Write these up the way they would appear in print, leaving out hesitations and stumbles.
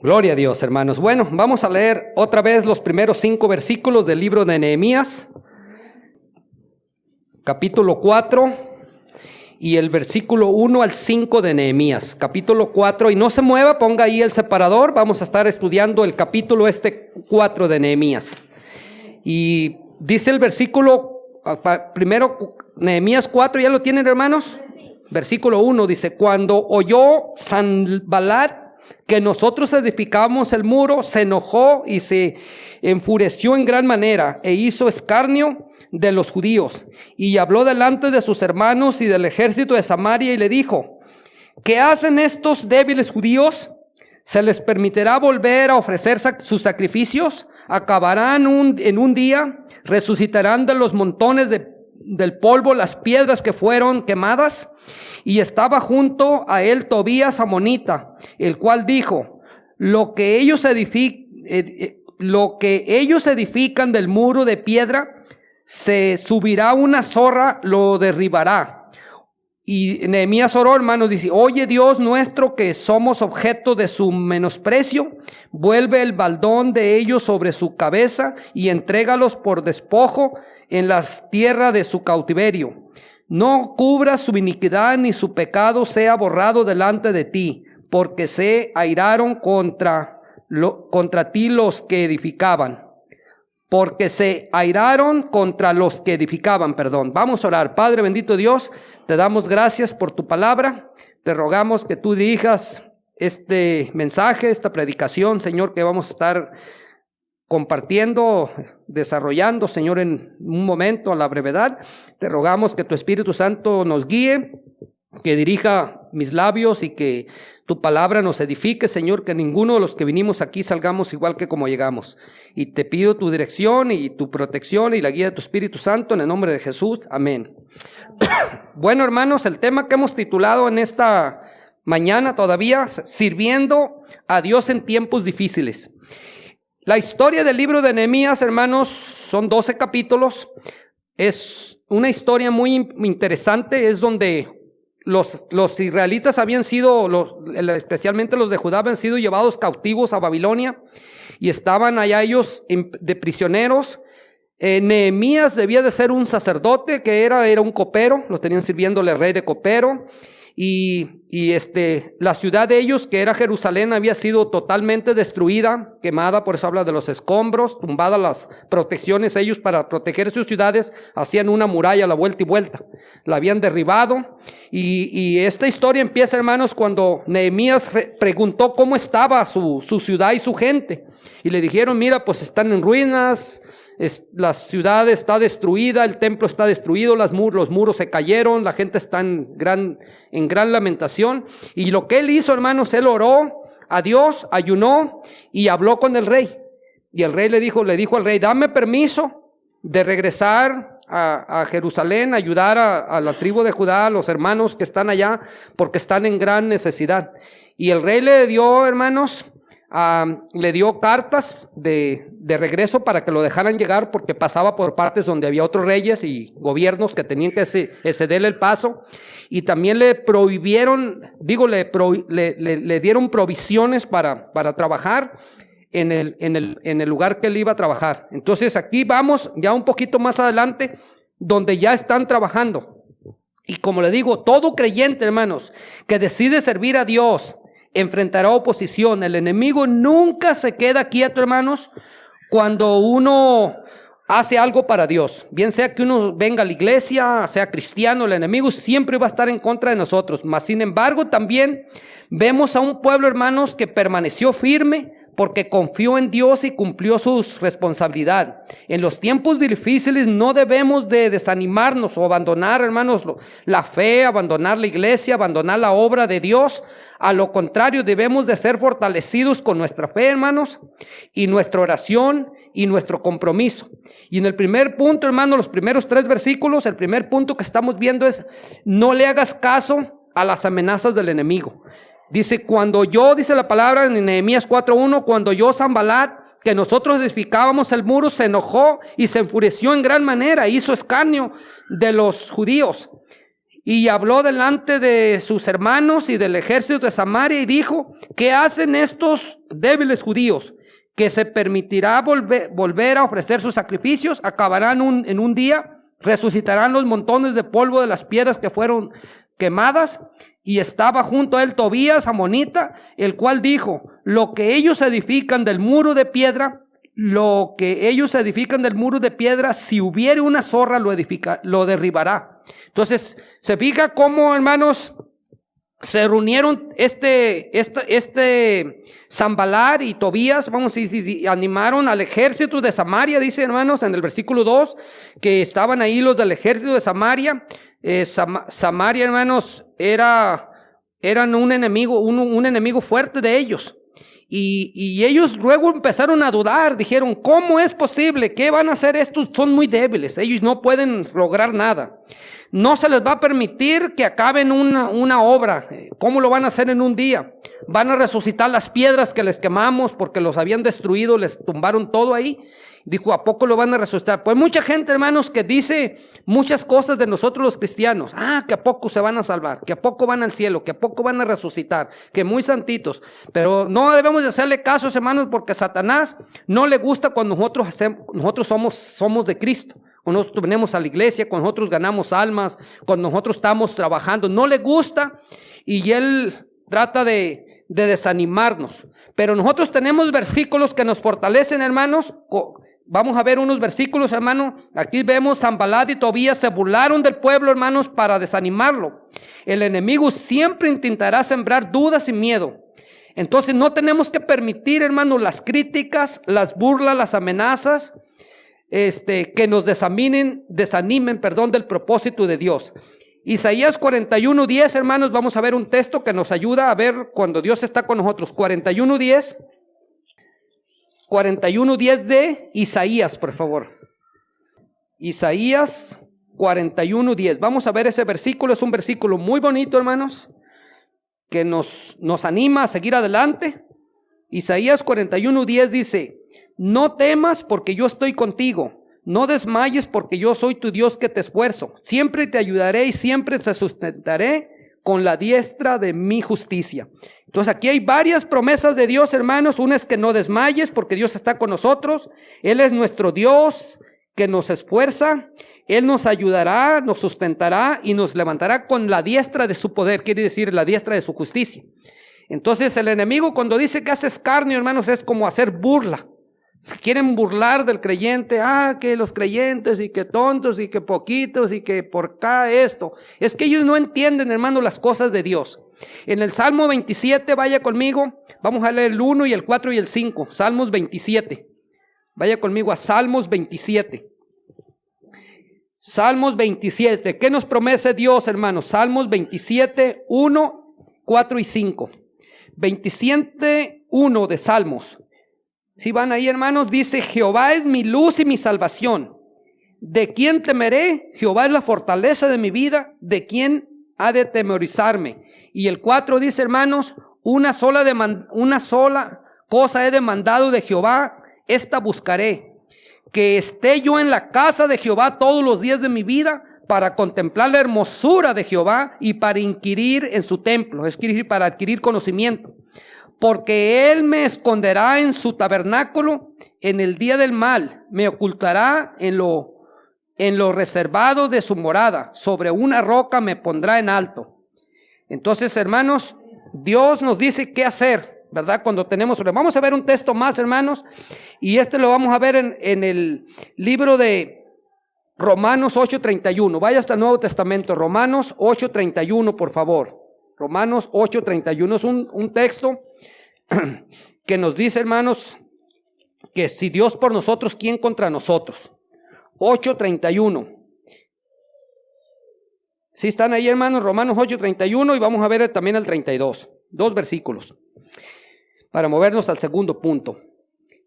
Gloria a Dios, hermanos. Bueno, vamos a leer otra vez los primeros 5 versículos del libro de Nehemías, capítulo 4, y el versículo 1 al 5 de Nehemías, capítulo 4. Y no se mueva, ponga ahí el separador, vamos a estar estudiando el capítulo 4 de Nehemías. Y dice el versículo, primero Nehemías 4, ¿ya lo tienen, hermanos? Versículo 1 dice: cuando oyó Sanballat que nosotros edificábamos el muro, se enojó y se enfureció en gran manera, e hizo escarnio de los judíos, y habló delante de sus hermanos y del ejército de Samaria, y le dijo: ¿qué hacen estos débiles judíos? ¿Se les permitirá volver a ofrecer sus sacrificios? ¿Acabarán en un día? ¿Resucitarán de los montones del polvo las piedras que fueron quemadas? Y estaba junto a él Tobías amonita, el cual dijo: lo que ellos edifican del muro de piedra, se subirá una zorra, lo derribará. Y Nehemías oró, hermanos, dice: oye Dios nuestro, que somos objeto de su menosprecio, vuelve el baldón de ellos sobre su cabeza y entrégalos por despojo en las tierras de su cautiverio. No cubras su iniquidad, ni su pecado sea borrado delante de ti, porque se airaron contra ti los que edificaban. Vamos a orar. Padre bendito Dios, te damos gracias por tu palabra. Te rogamos que tú dirijas este mensaje, esta predicación, Señor, que vamos a estar compartiendo, desarrollando, Señor, en un momento a la brevedad. Te rogamos que tu Espíritu Santo nos guíe, que dirija mis labios y que tu palabra nos edifique, Señor, que ninguno de los que vinimos aquí salgamos igual que como llegamos. Y te pido tu dirección y tu protección y la guía de tu Espíritu Santo en el nombre de Jesús. Amén. Bueno, hermanos, el tema que hemos titulado en esta mañana todavía: sirviendo a Dios en tiempos difíciles. La historia del libro de Nehemías, hermanos, son 12 capítulos. Es una historia muy interesante. Es donde los israelitas habían sido, especialmente los de Judá, habían sido llevados cautivos a Babilonia y estaban allá ellos de prisioneros. Nehemías debía de ser un sacerdote que era un copero, lo tenían sirviéndole al rey de copero. Y la ciudad de ellos, que era Jerusalén, había sido totalmente destruida, quemada. Por eso habla de los escombros, tumbadas las protecciones. Ellos, para proteger sus ciudades, hacían una muralla a la vuelta y vuelta. La habían derribado. Y esta historia empieza, hermanos, cuando Nehemías preguntó cómo estaba su ciudad y su gente. Y le dijeron: mira, pues están en ruinas, la ciudad está destruida, el templo está destruido, los muros se cayeron, la gente está en gran lamentación. Y lo que él hizo, hermanos, él oró a Dios, ayunó y habló con el rey. Y el rey le dijo al rey: dame permiso de regresar a Jerusalén, ayudar a la tribu de Judá, a los hermanos que están allá, porque están en gran necesidad. Y el rey le dio, hermanos, le dio cartas de regreso para que lo dejaran llegar, porque pasaba por partes donde había otros reyes y gobiernos que tenían que cederle el paso. Y también le prohibieron, le dieron provisiones para trabajar en el lugar que él iba a trabajar. Entonces aquí vamos ya un poquito más adelante, donde ya están trabajando. Y como le digo, todo creyente, hermanos, que decide servir a Dios, enfrentará oposición. El enemigo nunca se queda quieto, hermanos, cuando uno hace algo para Dios. Bien sea que uno venga a la iglesia, sea cristiano, el enemigo siempre va a estar en contra de nosotros. Mas, sin embargo, también vemos a un pueblo, hermanos, que permaneció firme porque confió en Dios y cumplió su responsabilidad. En los tiempos difíciles no debemos de desanimarnos o abandonar, hermanos, la fe, abandonar la iglesia, abandonar la obra de Dios. A lo contrario, debemos de ser fortalecidos con nuestra fe, hermanos, y nuestra oración y nuestro compromiso. Y en el primer punto, hermanos, los primeros 3 versículos, el primer punto que estamos viendo es: no le hagas caso a las amenazas del enemigo. Dice la palabra en Nehemías 4:1, cuando oyó Sanballat que nosotros edificábamos el muro, se enojó y se enfureció en gran manera, hizo escarnio de los judíos. y habló delante de sus hermanos y del ejército de Samaria y dijo: ¿qué hacen estos débiles judíos? ¿Que se permitirá volver a ofrecer sus sacrificios? Acabarán en un día, resucitarán los montones de polvo de las piedras que fueron quemadas. Y estaba junto a él Tobías, amonita, el cual dijo: lo que ellos edifican del muro de piedra, si hubiere una zorra lo derribará. Entonces, se fija cómo, hermanos, se reunieron Sanbalat y Tobías, vamos a decir, y animaron al ejército de Samaria, dice, hermanos, en el versículo 2, que estaban ahí los del ejército de Samaria. Samaria, hermanos, eran un enemigo fuerte de ellos. Y ellos luego empezaron a dudar, dijeron: ¿cómo es posible? ¿Qué van a hacer estos? Son muy débiles, ellos no pueden lograr nada. No se les va a permitir que acaben una obra. ¿Cómo lo van a hacer en un día? Van a resucitar las piedras que les quemamos porque los habían destruido, les tumbaron todo ahí. Dijo: ¿a poco lo van a resucitar? Pues mucha gente, hermanos, que dice muchas cosas de nosotros los cristianos. Que a poco se van a salvar, que a poco van al cielo, que a poco van a resucitar, que muy santitos. Pero no debemos de hacerle caso, hermanos, porque a Satanás no le gusta cuando nosotros somos de Cristo. Cuando nosotros venimos a la iglesia, cuando nosotros ganamos almas, cuando nosotros estamos trabajando, no le gusta y él trata de desanimarnos. Pero nosotros tenemos versículos que nos fortalecen, hermanos. Vamos a ver unos versículos, hermano. Aquí vemos: Sanbalat y Tobías se burlaron del pueblo, hermanos, para desanimarlo. El enemigo siempre intentará sembrar dudas y miedo. Entonces no tenemos que permitir, hermanos, las críticas, las burlas, las amenazas, que nos desanimen, del propósito de Dios. Isaías 41:10, hermanos, vamos a ver un texto que nos ayuda a ver cuando Dios está con nosotros. 41:10 de Isaías, por favor. Isaías 41:10. Vamos a ver ese versículo. Es un versículo muy bonito, hermanos, que nos anima a seguir adelante. Isaías 41:10 dice: no temas, porque yo estoy contigo. No desmayes, porque yo soy tu Dios que te esfuerzo. Siempre te ayudaré y siempre te sustentaré con la diestra de mi justicia. Entonces aquí hay varias promesas de Dios, hermanos. Una es que no desmayes, porque Dios está con nosotros. Él es nuestro Dios que nos esfuerza. Él nos ayudará, nos sustentará y nos levantará con la diestra de su poder. Quiere decir la diestra de su justicia. Entonces el enemigo, cuando dice que hace escarnio, hermanos, es como hacer burla. Si quieren burlar del creyente, que los creyentes y que tontos y que poquitos y que por acá esto. Es que ellos no entienden, hermano, las cosas de Dios. En el Salmo 27, vaya conmigo, vamos a leer el 1 y el 4 y el 5. Salmos 27. Vaya conmigo a Salmos 27. Salmos 27. ¿Qué nos promete Dios, hermanos? Salmos 27, 1, 4 y 5. 27, 1 de Salmos. Si van ahí, hermanos, dice: Jehová es mi luz y mi salvación. ¿De quién temeré? Jehová es la fortaleza de mi vida. ¿De quién ha de temorizarme? Y el 4 dice, hermanos: una sola cosa he demandado de Jehová, esta buscaré, que esté yo en la casa de Jehová todos los días de mi vida, para contemplar la hermosura de Jehová y para inquirir en su templo, es decir, para adquirir conocimiento. Porque él me esconderá en su tabernáculo en el día del mal, me ocultará en lo reservado de su morada, sobre una roca me pondrá en alto. Entonces, hermanos, Dios nos dice qué hacer, ¿verdad? Cuando tenemos... Vamos a ver un texto más, hermanos, y lo vamos a ver en el libro de Romanos 8:31. Vaya hasta el Nuevo Testamento, Romanos 8:31, por favor. Romanos 8:31 es un texto que nos dice, hermanos, que si Dios por nosotros, ¿quién contra nosotros? 8:31. ¿Sí están ahí, hermanos? Romanos 8:31 y vamos a ver también el 32. 2 versículos para movernos al segundo punto.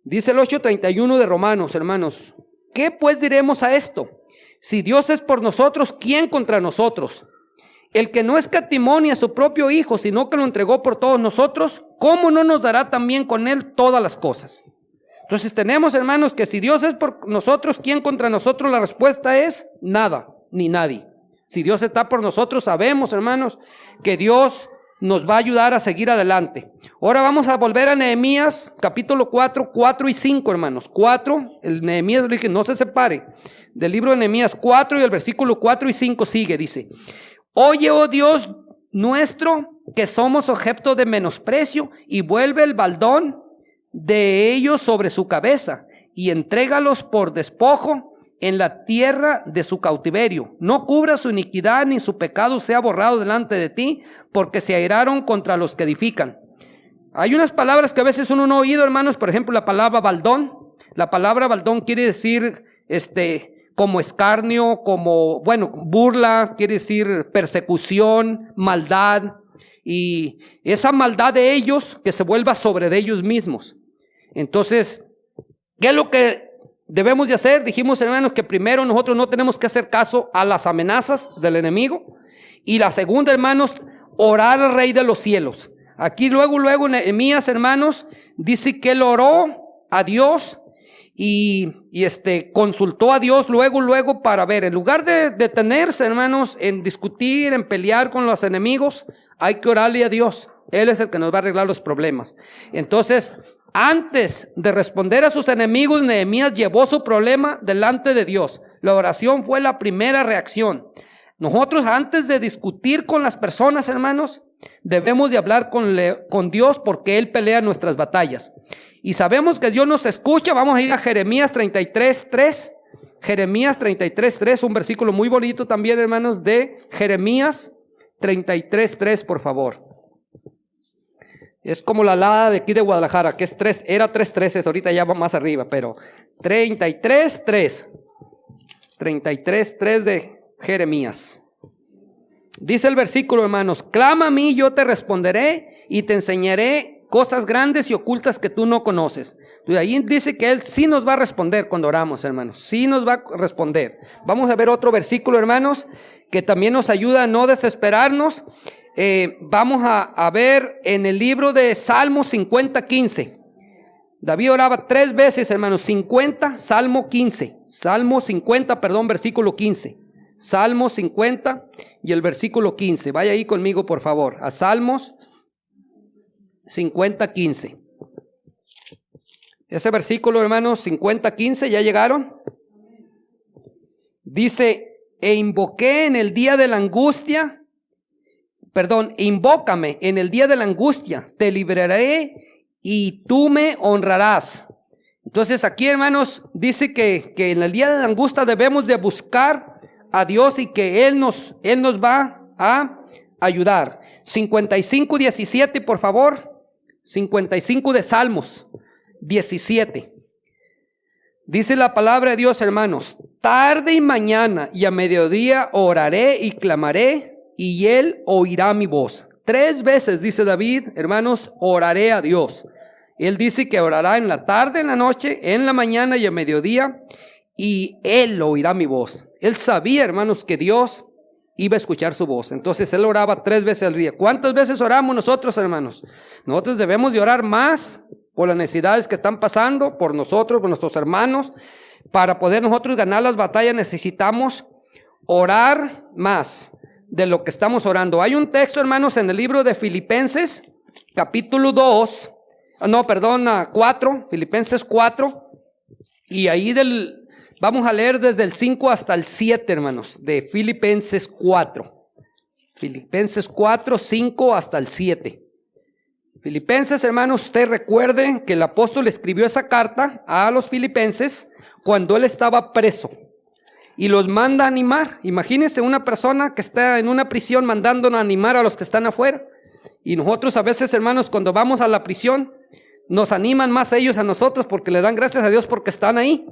Dice el 8:31 de Romanos, hermanos: ¿qué pues diremos a esto? Si Dios es por nosotros, ¿quién contra nosotros? El que no escatimó ni a su propio Hijo, sino que lo entregó por todos nosotros, ¿cómo no nos dará también con Él todas las cosas? Entonces tenemos, hermanos, que si Dios es por nosotros, ¿quién contra nosotros? La respuesta es nada, ni nadie. Si Dios está por nosotros, sabemos, hermanos, que Dios nos va a ayudar a seguir adelante. Ahora vamos a volver a Nehemías, capítulo 4, 4 y 5, hermanos. 4, el Nehemías, dije, no se separe. Del libro de Nehemías 4 y el versículo 4 y 5 sigue, dice: Oye, oh Dios nuestro, que somos objeto de menosprecio, y vuelve el baldón de ellos sobre su cabeza, y entrégalos por despojo en la tierra de su cautiverio. No cubra su iniquidad, ni su pecado sea borrado delante de ti, porque se airaron contra los que edifican. Hay unas palabras que a veces uno no ha oído, hermanos. Por ejemplo, la palabra baldón. La palabra baldón quiere decir como escarnio, como, burla, quiere decir persecución, maldad. Y esa maldad de ellos que se vuelva sobre de ellos mismos. Entonces, ¿qué es lo que debemos de hacer? Dijimos, hermanos, que primero nosotros no tenemos que hacer caso a las amenazas del enemigo. Y la segunda, hermanos, orar al Rey de los cielos. Aquí luego Nehemías, hermanos, dice que él oró a Dios y consultó a Dios luego para ver, en lugar de detenerse, hermanos, en discutir, en pelear con los enemigos, hay que orarle a Dios. Él es el que nos va a arreglar los problemas. Entonces, antes de responder a sus enemigos, Nehemías llevó su problema delante de Dios. La oración fue la primera reacción. Nosotros, antes de discutir con las personas, hermanos, debemos de hablar con Dios, porque Él pelea nuestras batallas. Y sabemos que Dios nos escucha. Vamos a ir a Jeremías 33:3. Jeremías 33:3, un versículo muy bonito también, hermanos, de Jeremías 33:3, por favor. Es como la alada de aquí de Guadalajara, que es 3, era 3:13, ahorita ya va más arriba, pero 33:3. 33:3 de Jeremías. Dice el versículo, hermanos: clama a mí, yo te responderé y te enseñaré cosas grandes y ocultas que tú no conoces. Y ahí dice que Él sí nos va a responder cuando oramos, hermanos. Sí nos va a responder. Vamos a ver otro versículo, hermanos, que también nos ayuda a no desesperarnos. Vamos a ver en el libro de Salmos 50:15. David oraba 3 veces, hermanos. 50, Salmo 15. Salmo 50, versículo 15. Salmo 50 y el versículo 15. Vaya ahí conmigo, por favor, a Salmos 50:15. Ese versículo, hermanos, 50:15, ¿ya llegaron? Dice: invócame en el día de la angustia, te libraré y tú me honrarás. Entonces aquí, hermanos, dice que en el día de la angustia debemos de buscar a Dios y que Él nos va a ayudar. 55:17, por favor. 55 de Salmos 17. Dice la palabra de Dios, hermanos: tarde y mañana y a mediodía oraré y clamaré, y Él oirá mi voz. 3 veces dice David, hermanos, oraré a Dios. Él dice que orará en la tarde, en la noche, en la mañana y a mediodía, y Él oirá mi voz. Él sabía, hermanos, que Dios iba a escuchar su voz. Entonces Él oraba 3 veces al día. ¿Cuántas veces oramos nosotros, hermanos? Nosotros debemos de orar más por las necesidades que están pasando, por nosotros, por nuestros hermanos. Para poder nosotros ganar las batallas necesitamos orar más de lo que estamos orando. Hay un texto, hermanos, en el libro de Filipenses, capítulo 4, Filipenses 4, y ahí vamos a leer desde el 5 hasta el 7, hermanos, de Filipenses 4. Filipenses 4, 5 hasta el 7. Filipenses, hermanos, usted recuerde que el apóstol escribió esa carta a los filipenses cuando él estaba preso. Y los manda a animar. Imagínense una persona que está en una prisión mandando a animar a los que están afuera. Y nosotros a veces, hermanos, cuando vamos a la prisión, nos animan más ellos a nosotros porque le dan gracias a Dios porque están ahí.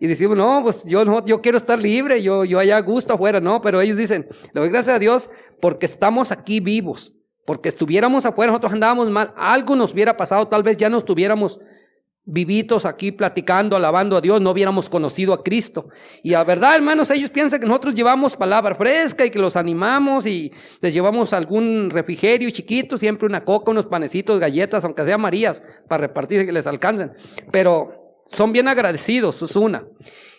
Y decimos, no, pues yo quiero estar libre, yo allá a gusto afuera, no, pero ellos dicen, le doy gracias a Dios porque estamos aquí vivos, porque estuviéramos afuera, nosotros andábamos mal, algo nos hubiera pasado, tal vez ya no estuviéramos vivitos aquí platicando, alabando a Dios, no hubiéramos conocido a Cristo. Y la verdad, hermanos, ellos piensan que nosotros llevamos palabra fresca y que los animamos y les llevamos algún refrigerio chiquito, siempre una coca, unos panecitos, galletas, aunque sean Marías, para repartir y que les alcancen. Pero son bien agradecidos, es una.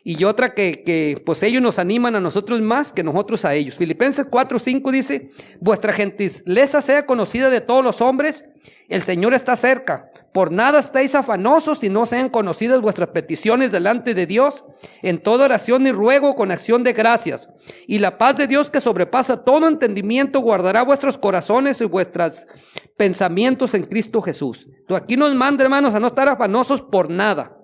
Y otra que pues ellos nos animan a nosotros más que nosotros a ellos. Filipenses 4:5 dice: vuestra gentileza sea conocida de todos los hombres, el Señor está cerca. Por nada estáis afanosos, si no sean conocidas vuestras peticiones delante de Dios, en toda oración y ruego con acción de gracias. Y la paz de Dios, que sobrepasa todo entendimiento, guardará vuestros corazones y vuestros pensamientos en Cristo Jesús. Entonces aquí nos manda, hermanos, a no estar afanosos por nada,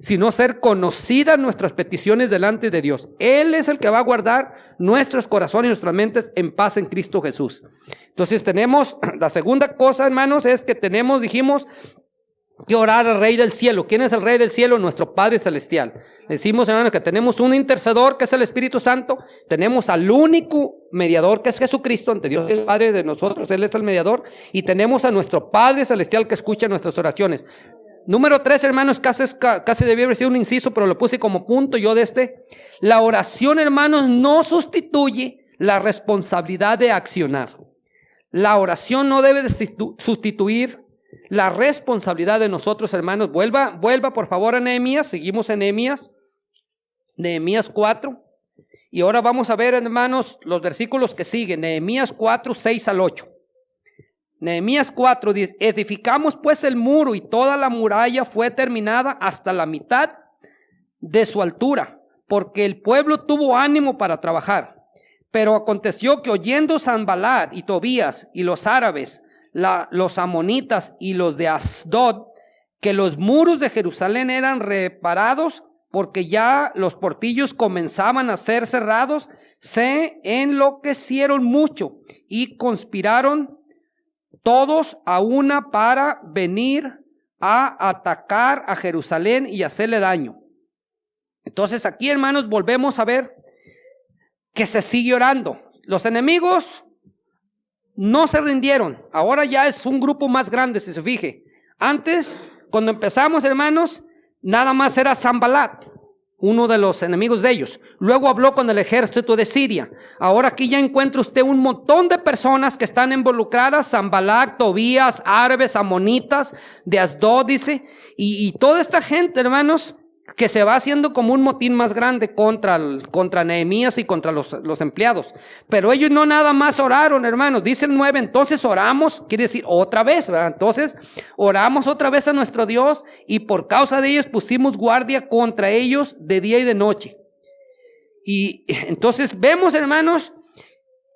sino ser conocidas nuestras peticiones delante de Dios. Él es el que va a guardar nuestros corazones y nuestras mentes en paz en Cristo Jesús. Entonces tenemos, la segunda cosa, hermanos, es que dijimos, que orar al Rey del Cielo. ¿Quién es el Rey del Cielo? Nuestro Padre Celestial. Decimos, hermanos, que tenemos un intercedor, que es el Espíritu Santo. Tenemos al único mediador, que es Jesucristo, ante Dios el Padre de nosotros. Él es el mediador. Y tenemos a nuestro Padre Celestial, que escucha nuestras oraciones. Número 3, hermanos, casi debía haber sido un inciso, pero lo puse como punto yo de este. La oración, hermanos, no sustituye la responsabilidad de accionar. La oración no debe de sustituir la responsabilidad de nosotros, hermanos. Vuelva por favor a Nehemías. Seguimos en Nehemías 4. Y ahora vamos a ver, hermanos, los versículos que siguen. Nehemías 4, 6 al 8. Nehemías 4 dice: edificamos pues el muro, y toda la muralla fue terminada hasta la mitad de su altura, porque el pueblo tuvo ánimo para trabajar. Pero aconteció que oyendo Sanballat y Tobías y los árabes, los amonitas y los de Asdod, que los muros de Jerusalén eran reparados, porque ya los portillos comenzaban a ser cerrados, se enloquecieron mucho y conspiraron todos a una para venir a atacar a Jerusalén y hacerle daño. Entonces aquí, hermanos, volvemos a ver que se sigue orando. Los enemigos no se rindieron. Ahora ya es un grupo más grande, si se fije. Antes, cuando empezamos, hermanos, nada más era Sanballat, uno de los enemigos de ellos. Luego habló con el ejército de Siria. Ahora aquí ya encuentra usted un montón de personas que están involucradas: Sanballat, Tobías, árabes, amonitas, de Asdod, dice. Y toda esta gente, hermanos, que se va haciendo como un motín más grande contra Nehemías y contra los empleados. Pero ellos no nada más oraron, hermanos. Dice el 9, entonces oramos, quiere decir otra vez, ¿verdad? Entonces oramos otra vez a nuestro Dios, y por causa de ellos pusimos guardia contra ellos de día y de noche. Y entonces vemos, hermanos,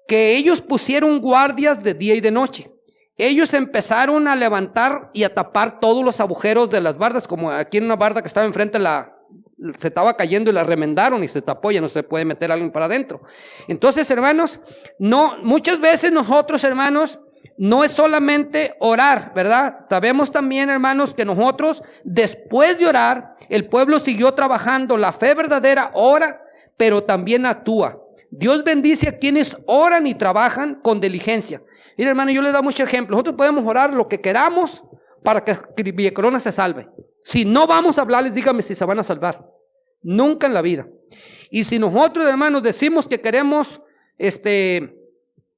que ellos pusieron guardias de día y de noche. Ellos empezaron a levantar y a tapar todos los agujeros de las bardas, como aquí en una barda que estaba enfrente se estaba cayendo y la remendaron y se tapó, ya no se puede meter alguien para adentro. Entonces, hermanos, muchas veces nosotros, hermanos, no es solamente orar, ¿verdad? Sabemos también, hermanos, que nosotros, después de orar, el pueblo siguió trabajando. La fe verdadera ora, pero también actúa. Dios bendice a quienes oran y trabajan con diligencia. Mira, hermano, yo le doy mucho ejemplo. Nosotros podemos orar lo que queramos para que Villa Corona se salve. Si no vamos a hablarles, dígame si se van a salvar. Nunca en la vida. Y si nosotros, hermanos, decimos que queremos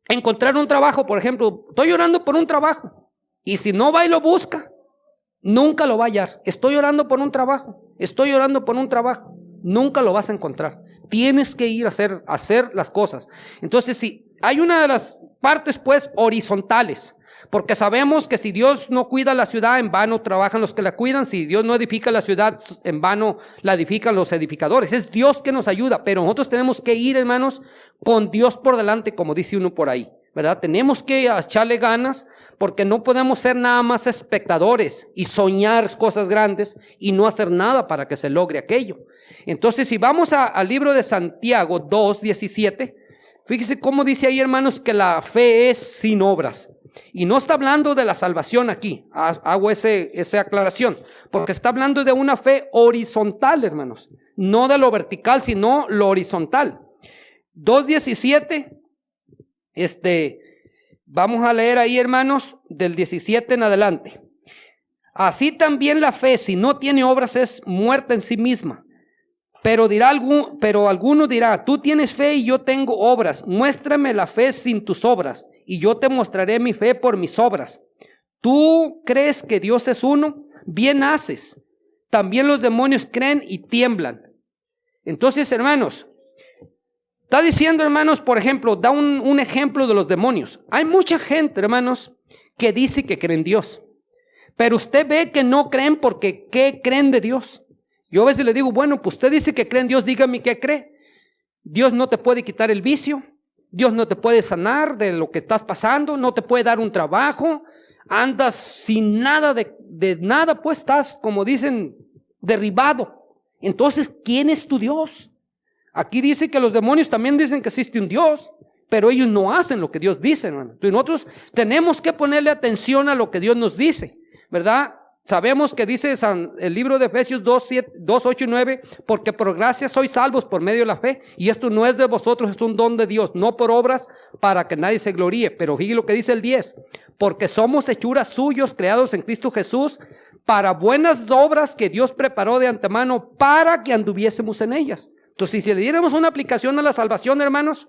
encontrar un trabajo, por ejemplo, estoy orando por un trabajo, y si no va y lo busca, nunca lo va a hallar. Estoy orando por un trabajo, nunca lo vas a encontrar. Tienes que ir a hacer las cosas. Entonces, si hay una de las partes, pues, horizontales, porque sabemos que si Dios no cuida la ciudad, en vano trabajan los que la cuidan. Si Dios no edifica la ciudad, en vano la edifican los edificadores. Es Dios que nos ayuda, pero nosotros tenemos que ir, hermanos, con Dios por delante, como dice uno por ahí, ¿verdad? Tenemos que echarle ganas, porque no podemos ser nada más espectadores y soñar cosas grandes y no hacer nada para que se logre aquello. Entonces, si vamos al libro de Santiago 2:17, fíjese cómo dice ahí, hermanos, que la fe es sin obras. Y no está hablando de la salvación aquí. Hago esa aclaración, porque está hablando de una fe horizontal, hermanos. No de lo vertical, sino lo horizontal. 2:17, vamos a leer ahí, hermanos, del 17 en adelante. Así también la fe, si no tiene obras, es muerta en sí misma. Pero alguno dirá: tú tienes fe y yo tengo obras. Muéstrame la fe sin tus obras, y yo te mostraré mi fe por mis obras. ¿Tú crees que Dios es uno? Bien haces. también los demonios creen y tiemblan. Entonces, hermanos, está diciendo, hermanos, por ejemplo, da un ejemplo de los demonios. Hay mucha gente, hermanos, que dice que creen en Dios, pero usted ve que no creen porque ¿qué creen de Dios? Yo a veces le digo, bueno, pues usted dice que cree en Dios, dígame qué cree. Dios no te puede quitar el vicio, Dios no te puede sanar de lo que estás pasando, no te puede dar un trabajo, andas sin nada de nada, pues estás, como dicen, derribado. Entonces, ¿quién es tu Dios? Aquí dice que los demonios también dicen que existe un Dios, pero ellos no hacen lo que Dios dice, hermano. Entonces nosotros tenemos que ponerle atención a lo que Dios nos dice, ¿verdad? Sabemos que dice el libro de Efesios 2, 8 y 9, porque por gracia sois salvos por medio de la fe, y esto no es de vosotros, es un don de Dios, no por obras para que nadie se gloríe. Pero fíjate lo que dice el 10, porque somos hechuras suyos, creados en Cristo Jesús, para buenas obras que Dios preparó de antemano para que anduviésemos en ellas. Entonces, si le diéramos una aplicación a la salvación, hermanos,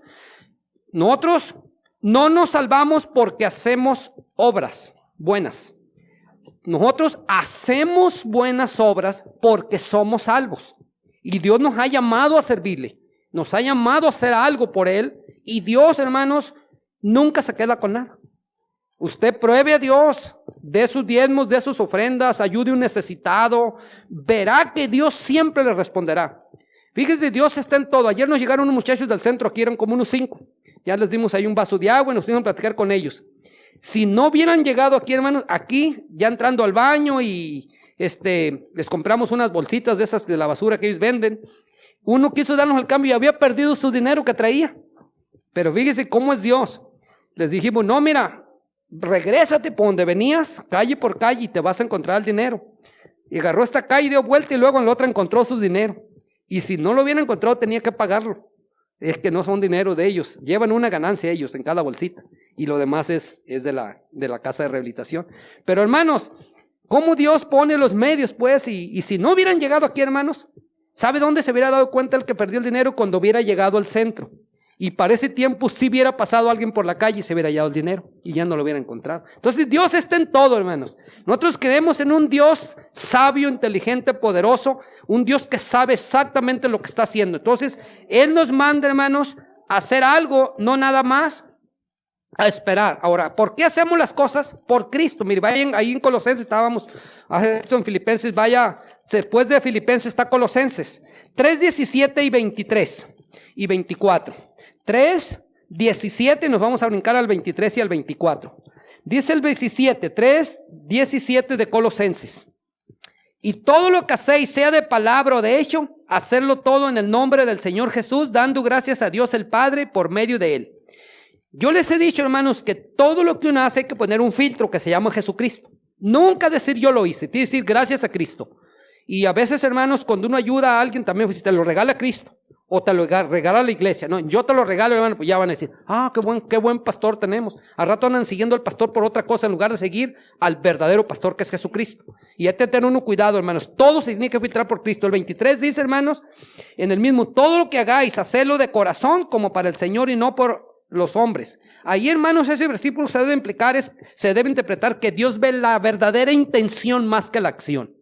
nosotros no nos salvamos porque hacemos obras buenas. Nosotros hacemos buenas obras porque somos salvos. Y Dios nos ha llamado a servirle. Nos ha llamado a hacer algo por Él. Y Dios, hermanos, nunca se queda con nada. Usted pruebe a Dios, dé sus diezmos, dé sus ofrendas, ayude a un necesitado. Verá que Dios siempre le responderá. Fíjese, Dios está en todo. Ayer nos llegaron unos muchachos del centro, aquí eran como unos 5. Ya les dimos ahí un vaso de agua y nos fuimos a platicar con ellos. Si no hubieran llegado aquí, hermanos, aquí, ya entrando al baño y les compramos unas bolsitas de esas de la basura que ellos venden. Uno quiso darnos el cambio y había perdido su dinero que traía. Pero fíjese cómo es Dios. Les dijimos, no, mira, regrésate por donde venías, calle por calle, y te vas a encontrar el dinero. Y agarró esta calle, dio vuelta y luego en la otra encontró su dinero. Y si no lo hubiera encontrado, tenía que pagarlo. Es que no son dinero de ellos, llevan una ganancia ellos en cada bolsita, y lo demás es de la casa de rehabilitación. Pero hermanos, ¿cómo Dios pone los medios, pues? Y si no hubieran llegado aquí, hermanos, ¿sabe dónde se hubiera dado cuenta el que perdió el dinero? Cuando hubiera llegado al centro. Y para ese tiempo sí hubiera pasado alguien por la calle y se hubiera hallado el dinero y ya no lo hubiera encontrado. Entonces Dios está en todo, hermanos. Nosotros creemos en un Dios sabio, inteligente, poderoso, un Dios que sabe exactamente lo que está haciendo. Entonces Él nos manda, hermanos, a hacer algo, no nada más a esperar. Ahora, ¿por qué hacemos las cosas? Por Cristo. Mire, vayan ahí en Colosenses, estábamos hace esto en Filipenses, vaya, después de Filipenses está Colosenses 3, 17 y 23 y 24. 3, 17, nos vamos a brincar al 23 y al 24. Dice el 17, 3, 17 de Colosenses. Y todo lo que hacéis, sea de palabra o de hecho, hacerlo todo en el nombre del Señor Jesús, dando gracias a Dios el Padre por medio de Él. Yo les he dicho, hermanos, que todo lo que uno hace hay que poner un filtro que se llama Jesucristo. Nunca decir yo lo hice, tiene que decir gracias a Cristo. Y a veces, hermanos, cuando uno ayuda a alguien también, pues, si te lo regala a Cristo. O te lo regala la iglesia. No, yo te lo regalo, hermano, pues ya van a decir, qué buen pastor tenemos. Al rato andan siguiendo al pastor por otra cosa en lugar de seguir al verdadero pastor que es Jesucristo. Y hay que tener uno cuidado, hermanos. Todo se tiene que filtrar por Cristo. El 23 dice, hermanos, en el mismo, todo lo que hagáis, hacedlo de corazón como para el Señor y no por los hombres. Ahí, hermanos, ese versículo se debe interpretar que Dios ve la verdadera intención más que la acción.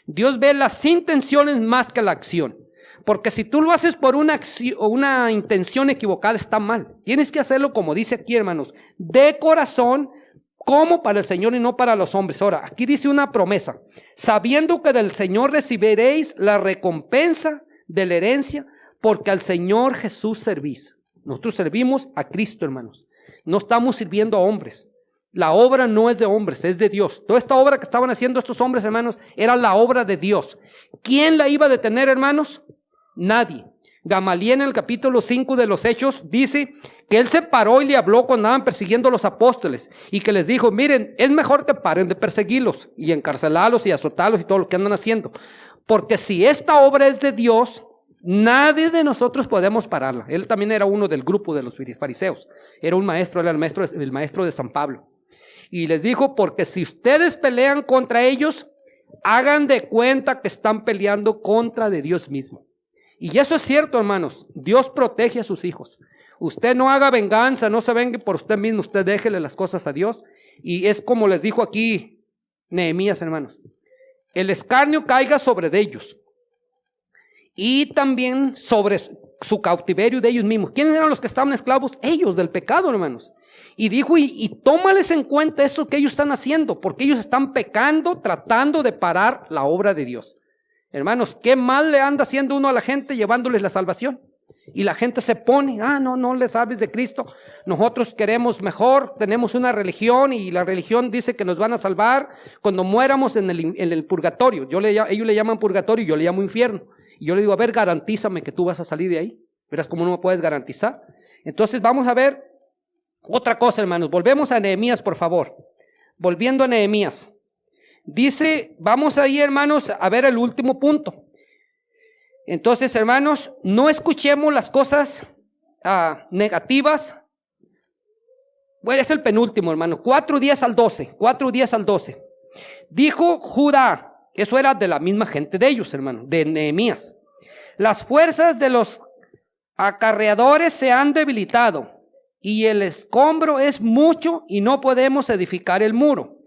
Dios ve las intenciones más que la acción. Porque si tú lo haces por una intención equivocada, está mal. Tienes que hacerlo como dice aquí, hermanos, de corazón, como para el Señor y no para los hombres. Ahora, aquí dice una promesa, sabiendo que del Señor recibiréis la recompensa de la herencia, porque al Señor Jesús servís. Nosotros servimos a Cristo, hermanos. No estamos sirviendo a hombres. La obra no es de hombres, es de Dios. Toda esta obra que estaban haciendo estos hombres, hermanos, era la obra de Dios. ¿Quién la iba a detener, hermanos? Nadie. Gamaliel en el capítulo 5 de los Hechos dice que él se paró y le habló cuando andaban persiguiendo a los apóstoles y que les dijo, miren, es mejor que paren de perseguirlos y encarcelarlos y azotarlos y todo lo que andan haciendo. Porque si esta obra es de Dios, nadie de nosotros podemos pararla. Él también era uno del grupo de los fariseos. Era un maestro, era el maestro de San Pablo. Y les dijo, porque si ustedes pelean contra ellos, hagan de cuenta que están peleando contra de Dios mismo. Y eso es cierto, hermanos. Dios protege a sus hijos. Usted no haga venganza, no se vengue por usted mismo. Usted déjele las cosas a Dios. Y es como les dijo aquí Nehemías, hermanos. el escarnio caiga sobre de ellos y también sobre su cautiverio de ellos mismos. ¿Quiénes eran los que estaban esclavos? Ellos, del pecado, hermanos. Y dijo, y tómales en cuenta eso que ellos están haciendo, porque ellos están pecando, tratando de parar la obra de Dios. Hermanos, qué mal le anda haciendo uno a la gente llevándoles la salvación. Y la gente se pone, no les hables de Cristo. Nosotros queremos mejor, tenemos una religión y la religión dice que nos van a salvar cuando muéramos en el purgatorio. Ellos le llaman purgatorio y yo le llamo infierno. Y yo le digo, a ver, garantízame que tú vas a salir de ahí. Verás cómo no me puedes garantizar. Entonces vamos a ver otra cosa, hermanos. Volvemos a Nehemías, por favor. Volviendo a Nehemías. Dice, vamos ahí, hermanos, a ver el último punto. Entonces, hermanos, no escuchemos las cosas negativas. Bueno, es el penúltimo, hermano. 4:10 al 12. 4:10 al 12. Dijo Judá, eso era de la misma gente de ellos, hermano, de Nehemías. Las fuerzas de los acarreadores se han debilitado y el escombro es mucho y no podemos edificar el muro.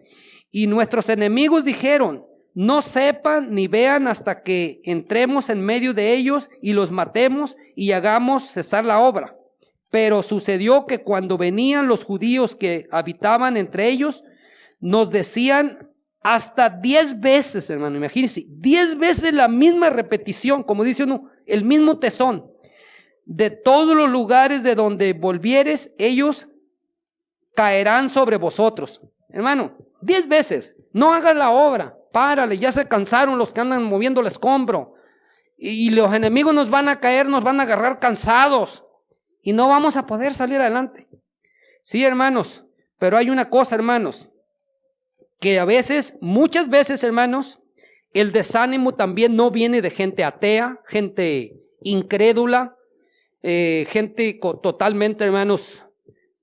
Y nuestros enemigos dijeron, no sepan ni vean hasta que entremos en medio de ellos y los matemos y hagamos cesar la obra. Pero sucedió que cuando venían los judíos que habitaban entre ellos, nos decían hasta 10 veces, hermano, imagínense, 10 veces la misma repetición, como dice uno, el mismo tesón. De todos los lugares de donde volvieres, ellos caerán sobre vosotros. Hermano, 10 veces, no hagas la obra, párale, ya se cansaron los que andan moviendo el escombro. Y los enemigos nos van a caer, nos van a agarrar cansados. Y no vamos a poder salir adelante. Sí, hermanos, pero hay una cosa, hermanos, que a veces, muchas veces, hermanos, el desánimo también no viene de gente atea, gente incrédula, gente totalmente, hermanos,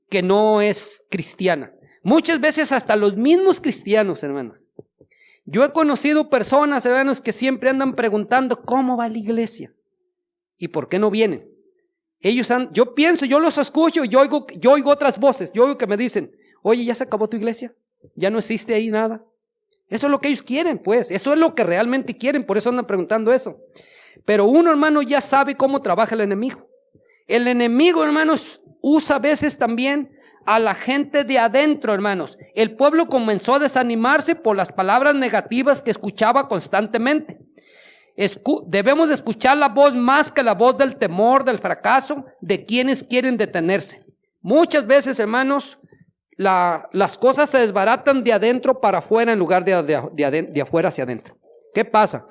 que no es cristiana. Muchas veces hasta los mismos cristianos, hermanos. Yo he conocido personas, hermanos, que siempre andan preguntando cómo va la iglesia y por qué no vienen. Yo pienso, yo los escucho, yo oigo otras voces, yo oigo que me dicen, oye, ¿ya se acabó tu iglesia? ¿Ya no existe ahí nada? Eso es lo que ellos quieren, pues, eso es lo que realmente quieren, por eso andan preguntando eso. Pero uno, hermano, ya sabe cómo trabaja el enemigo. El enemigo, hermanos, usa a veces también a la gente de adentro, hermanos. El pueblo comenzó a desanimarse por las palabras negativas que escuchaba constantemente. Debemos de escuchar la voz más que la voz del temor, del fracaso, de quienes quieren detenerse. Muchas veces, hermanos, las cosas se desbaratan de adentro para afuera en lugar de afuera hacia adentro. ¿Qué pasa?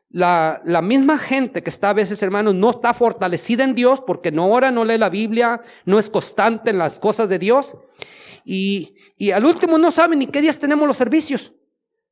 La misma gente que está a veces, hermanos, no está fortalecida en Dios porque no ora, no lee la Biblia, no es constante en las cosas de Dios. Y al último no saben ni qué días tenemos los servicios.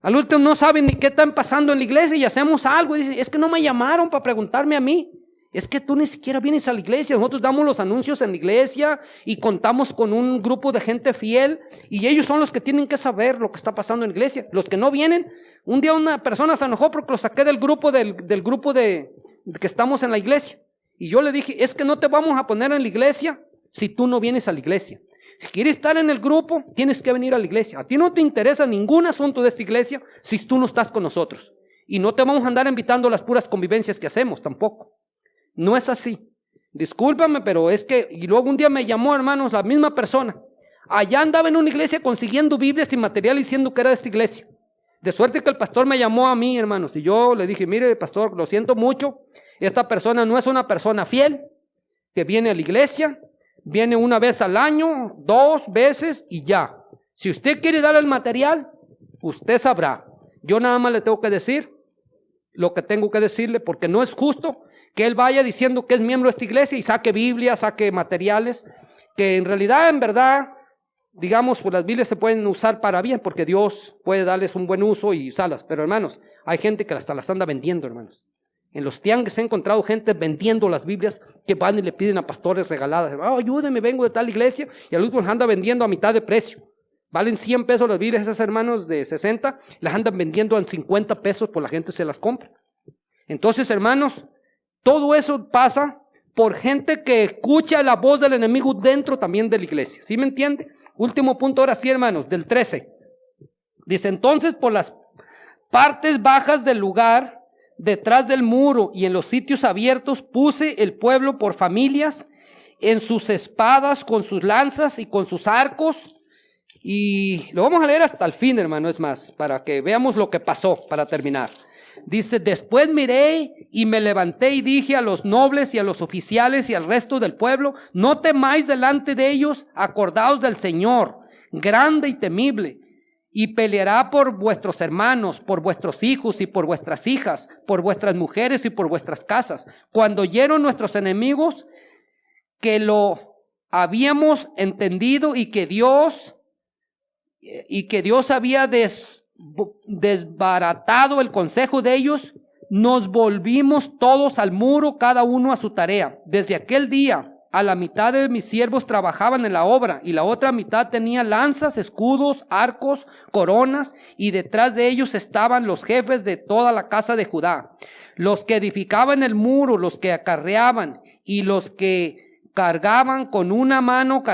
Al último no saben ni qué están pasando en la iglesia y hacemos algo. Y dicen, es que no me llamaron para preguntarme a mí. Es que tú ni siquiera vienes a la iglesia. Nosotros damos los anuncios en la iglesia y contamos con un grupo de gente fiel. Y ellos son los que tienen que saber lo que está pasando en la iglesia. Los que no vienen. Un día una persona se enojó porque lo saqué del grupo de que estamos en la iglesia. Y yo le dije, es que no te vamos a poner en la iglesia si tú no vienes a la iglesia. Si quieres estar en el grupo, tienes que venir a la iglesia. A ti no te interesa ningún asunto de esta iglesia si tú no estás con nosotros. Y no te vamos a andar invitando a las puras convivencias que hacemos tampoco. No es así. Discúlpame, pero es que... Y luego un día me llamó, hermanos, la misma persona. Allá andaba en una iglesia consiguiendo Biblias y material diciendo que era de esta iglesia. De suerte que el pastor me llamó a mí, hermanos. Y yo le dije, mire, pastor, lo siento mucho. Esta persona no es una persona fiel que viene a la iglesia. Viene una vez al año, 2 veces y ya. Si usted quiere dar el material, usted sabrá. Yo nada más le tengo que decir lo que tengo que decirle, porque no es justo que él vaya diciendo que es miembro de esta iglesia y saque Biblia, saque materiales, que en realidad, en verdad, digamos, pues las Biblias se pueden usar para bien, porque Dios puede darles un buen uso y usarlas. Pero hermanos, hay gente que hasta las anda vendiendo, hermanos. En los tianguis he encontrado gente vendiendo las Biblias que van y le piden a pastores regaladas. Ayúdeme, vengo de tal iglesia, y al último las anda vendiendo a mitad de precio. Valen 100 pesos las Biblias, esos hermanos de 60, las andan vendiendo en 50 pesos, por la gente se las compra. Entonces, hermanos, todo eso pasa por gente que escucha la voz del enemigo dentro también de la iglesia. ¿Sí me entiende? Último punto ahora sí, hermanos, del 13. Dice, entonces por partes bajas del lugar, detrás del muro y en los sitios abiertos, puse el pueblo por familias, en sus espadas, con sus lanzas y con sus arcos. Y lo vamos a leer hasta el fin, hermano, es más, para que veamos lo que pasó, para terminar. Dice, después miré y me levanté y dije a los nobles y a los oficiales y al resto del pueblo, no temáis delante de ellos, acordaos del Señor, grande y temible, y peleará por vuestros hermanos, por vuestros hijos y por vuestras hijas, por vuestras mujeres y por vuestras casas. Cuando oyeron nuestros enemigos que lo habíamos entendido y que Dios había desbaratado el consejo de ellos, nos volvimos todos al muro, cada uno a su tarea. Desde aquel día, a la mitad de mis siervos trabajaban en la obra y la otra mitad tenía lanzas, escudos, arcos, coronas, y detrás de ellos estaban los jefes de toda la casa de Judá, los que edificaban el muro, los que acarreaban y los que cargaban con una mano,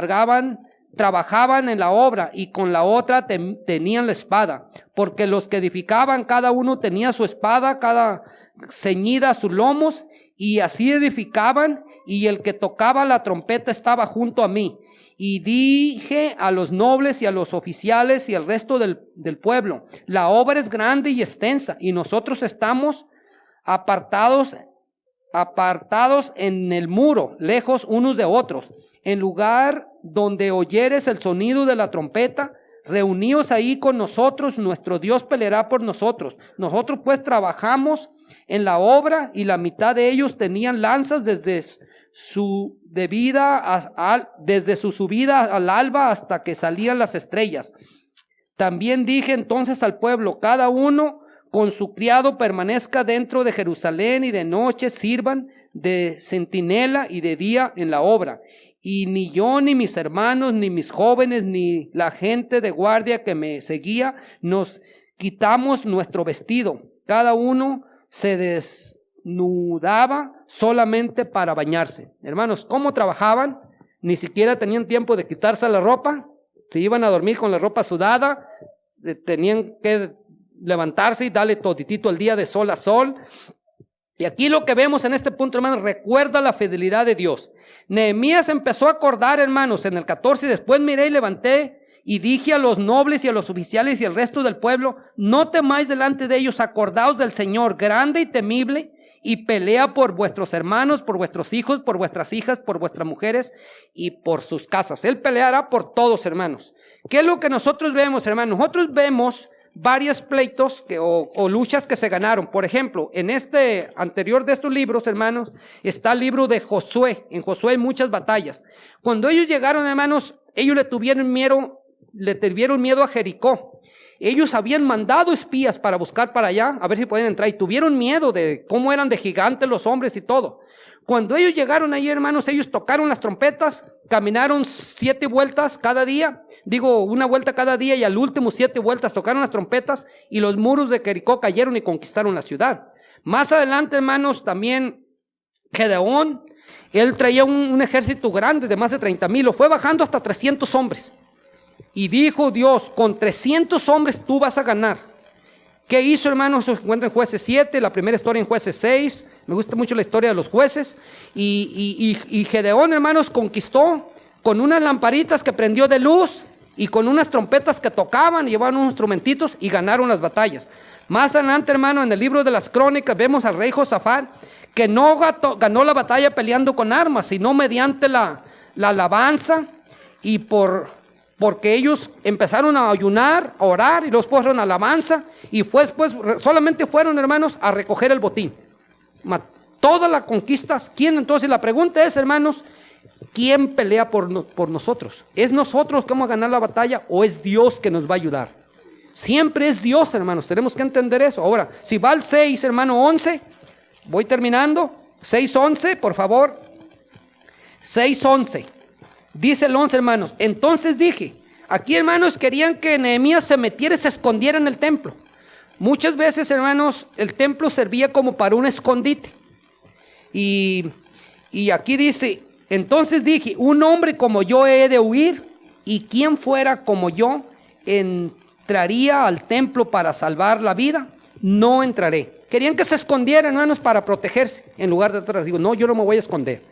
trabajaban en la obra y con la otra tenían la espada, porque los que edificaban cada uno tenía su espada, cada ceñida a sus lomos, y así edificaban, y el que tocaba la trompeta estaba junto a mí. Y dije a los nobles y a los oficiales y al resto del pueblo, la obra es grande y extensa, y nosotros estamos apartados en el muro, lejos unos de otros. En lugar donde oyeres el sonido de la trompeta, reuníos ahí con nosotros, nuestro Dios peleará por nosotros. Nosotros pues trabajamos en la obra, y la mitad de ellos tenían lanzas desde su subida al alba hasta que salían las estrellas. También dije entonces al pueblo, cada uno con su criado permanezca dentro de Jerusalén, y de noche sirvan de centinela y de día en la obra. Y ni yo, ni mis hermanos, ni mis jóvenes, ni la gente de guardia que me seguía, nos quitamos nuestro vestido. Cada uno se desnudaba solamente para bañarse. Hermanos, ¿cómo trabajaban? Ni siquiera tenían tiempo de quitarse la ropa. Se iban a dormir con la ropa sudada. Tenían que levantarse y darle toditito el día de sol a sol. Y aquí lo que vemos en este punto, hermanos, recuerda la fidelidad de Dios. Nehemías empezó a acordar, hermanos, en el 14, después miré y levanté y dije a los nobles y a los oficiales y al resto del pueblo, no temáis delante de ellos, acordaos del Señor, grande y temible, y pelea por vuestros hermanos, por vuestros hijos, por vuestras hijas, por vuestras mujeres y por sus casas. Él peleará por todos, hermanos. ¿Qué es lo que nosotros vemos, hermanos? Nosotros vemos varios pleitos o luchas que se ganaron. Por ejemplo, en este anterior de estos libros, hermanos, está el libro de Josué. En Josué hay muchas batallas. Cuando ellos llegaron, hermanos, ellos le tuvieron miedo a Jericó. Ellos habían mandado espías para buscar para allá, a ver si podían entrar, y tuvieron miedo de cómo eran de gigantes los hombres y todo. Cuando ellos llegaron ahí, hermanos, ellos tocaron las trompetas, caminaron 7 vueltas cada día, una vuelta cada día, y al último 7 vueltas tocaron las trompetas, y los muros de Jericó cayeron y conquistaron la ciudad. Más adelante, hermanos, también Gedeón, él traía un ejército grande de más de 30,000, lo fue bajando hasta 300 hombres. Y dijo Dios, con 300 hombres tú vas a ganar. ¿Qué hizo, hermanos? Se encuentra en Jueces 7, la primera historia en Jueces 6. Me gusta mucho la historia de los jueces. Y Gedeón, hermanos, conquistó con unas lamparitas que prendió de luz y con unas trompetas que tocaban, llevaban unos instrumentitos y ganaron las batallas. Más adelante, hermano, en el libro de las Crónicas vemos al rey Josafat que no ganó la batalla peleando con armas, sino mediante la alabanza, y porque ellos empezaron a ayunar, a orar, y luego fueron a alabanza, y pues solamente fueron, hermanos, a recoger el botín. Todas las conquistas, ¿quién? Entonces la pregunta es, hermanos, ¿quién pelea por nosotros? ¿Es nosotros que vamos a ganar la batalla o es Dios que nos va a ayudar? Siempre es Dios, hermanos, tenemos que entender eso. Ahora, si va al 6, hermano, 11, voy terminando, 6:11, por favor, 6:11. Dice el 11, hermanos, entonces dije, aquí, hermanos, querían que Nehemías se metiera y se escondiera en el templo. Muchas veces, hermanos, el templo servía como para un escondite. Y aquí dice, entonces dije, un hombre como yo he de huir, y quien fuera como yo entraría al templo para salvar la vida. no entraré. Querían que se escondieran, hermanos, para protegerse, en lugar de atrás. Digo, no, yo no me voy a esconder.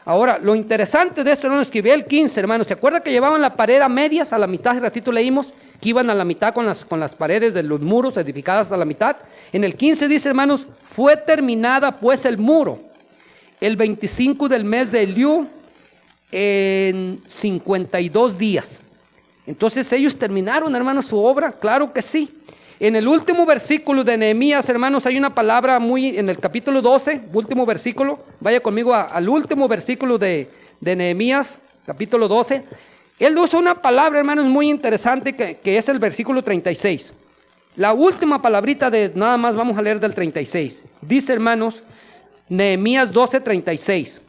Ahora, lo interesante de esto, hermanos, es que ve el 15, hermanos. ¿Se acuerdan que llevaban la pared a medias, a la mitad? Hace ratito leímos que iban a la mitad con las paredes de los muros edificadas a la mitad. En el 15 dice, hermanos, fue terminada pues el muro el 25 del mes de Eliú en 52 días. Entonces ellos terminaron, hermanos, su obra, claro que sí. En el último versículo de Nehemías, hermanos, hay una palabra en el capítulo 12, último versículo. Vaya conmigo al último versículo de Nehemías, capítulo 12. Él usa una palabra, hermanos, muy interesante que es el versículo 36. La última palabrita nada más vamos a leer del 36. Dice, hermanos, Nehemías 12, 36.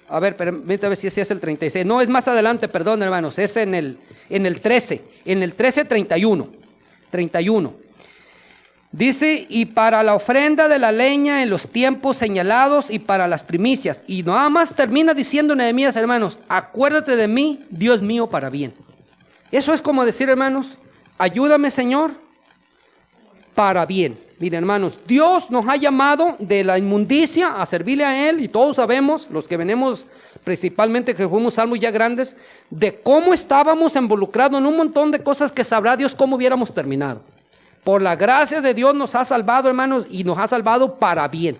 A ver, permítame ver si ese es el 36. No, es más adelante, perdón, hermanos. Es en el 13. En el 13, 31. Dice, y para la ofrenda de la leña en los tiempos señalados y para las primicias. Y nada más termina diciendo Nehemías, hermanos, acuérdate de mí, Dios mío, para bien. Eso es como decir, hermanos, ayúdame, Señor, para bien. Miren, hermanos, Dios nos ha llamado de la inmundicia a servirle a Él, y todos sabemos, los que venimos principalmente que fuimos salmos ya grandes, de cómo estábamos involucrados en un montón de cosas que sabrá Dios cómo hubiéramos terminado. Por la gracia de Dios nos ha salvado, hermanos, y nos ha salvado para bien.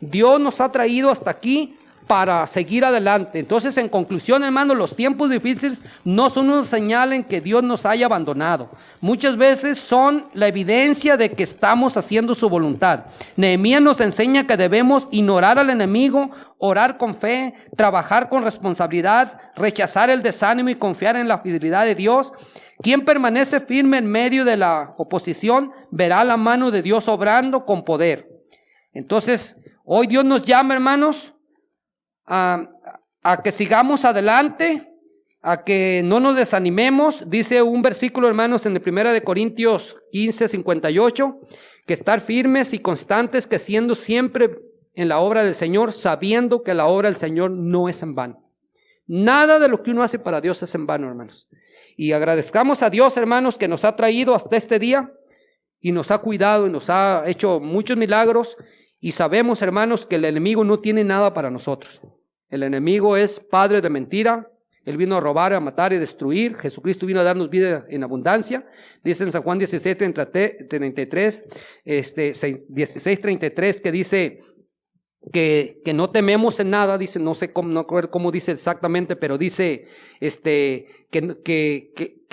Dios nos ha traído hasta aquí para seguir adelante. Entonces, en conclusión, hermanos, los tiempos difíciles no son una señal en que Dios nos haya abandonado. Muchas veces son la evidencia de que estamos haciendo su voluntad. Nehemías nos enseña que debemos ignorar al enemigo, orar con fe, trabajar con responsabilidad, rechazar el desánimo y confiar en la fidelidad de Dios. Quien permanece firme en medio de la oposición verá la mano de Dios obrando con poder. Entonces, hoy Dios nos llama, hermanos, a que sigamos adelante, a que no nos desanimemos. Dice un versículo, hermanos, en el 1 Corintios 15, 58, que estar firmes y constantes, que siendo siempre en la obra del Señor, sabiendo que la obra del Señor no es en vano. Nada de lo que uno hace para Dios es en vano, hermanos. Y agradezcamos a Dios, hermanos, que nos ha traído hasta este día y nos ha cuidado y nos ha hecho muchos milagros. Y sabemos, hermanos, que el enemigo no tiene nada para nosotros. El enemigo es padre de mentira. Él vino a robar, a matar y destruir. Jesucristo vino a darnos vida en abundancia. Dice en San Juan 17, 33, 16, 33, que dice que no tememos en nada. Dice, no sé cómo dice exactamente, pero dice que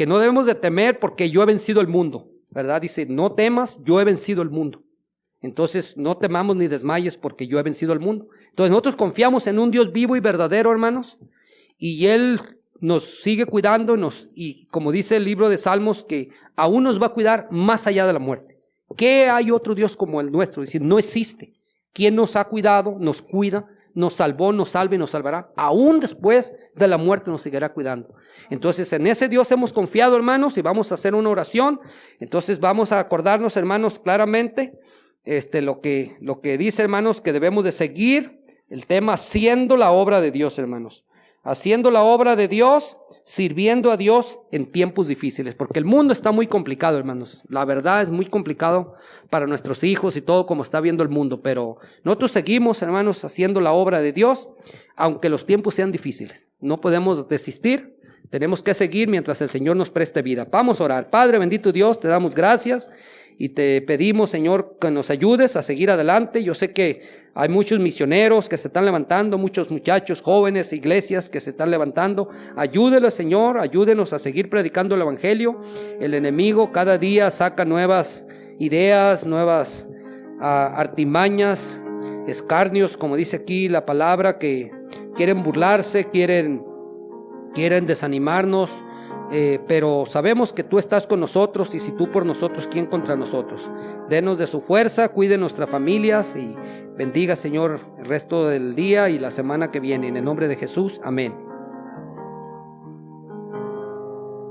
no debemos de temer porque yo he vencido el mundo, ¿verdad? Dice, no temas, yo he vencido el mundo. Entonces no temamos ni desmayes porque yo he vencido al mundo. Entonces nosotros confiamos en un Dios vivo y verdadero, hermanos, y Él nos sigue cuidando y como dice el libro de Salmos, que aún nos va a cuidar más allá de la muerte. ¿Qué hay otro Dios como el nuestro? Es decir, no existe. ¿Quién nos ha cuidado, nos cuida, nos salvó, nos salva y nos salvará? Aún después de la muerte nos seguirá cuidando. Entonces en ese Dios hemos confiado, hermanos, y vamos a hacer una oración. Entonces vamos a acordarnos, hermanos, claramente lo que dice, hermanos, que debemos de seguir el tema haciendo la obra de Dios, hermanos. Haciendo la obra de Dios, sirviendo a Dios en tiempos difíciles, porque el mundo está muy complicado, hermanos. La verdad es muy complicado para nuestros hijos y todo como está viendo el mundo, pero nosotros seguimos, hermanos, haciendo la obra de Dios, aunque los tiempos sean difíciles. No podemos desistir, tenemos que seguir mientras el Señor nos preste vida. Vamos a orar. Padre bendito Dios, te damos gracias. Y te pedimos, Señor, que nos ayudes a seguir adelante. Yo sé que hay muchos misioneros que se están levantando, muchos muchachos, jóvenes, iglesias que se están levantando. Ayúdelos, Señor, ayúdenos a seguir predicando el Evangelio. El enemigo cada día saca nuevas ideas, nuevas artimañas, escarnios, como dice aquí la palabra, que quieren burlarse, quieren desanimarnos. Pero sabemos que tú estás con nosotros, y si tú por nosotros, ¿quién contra nosotros? Denos de su fuerza, cuide nuestras familias y bendiga, Señor, el resto del día y la semana que viene. En el nombre de Jesús, amén.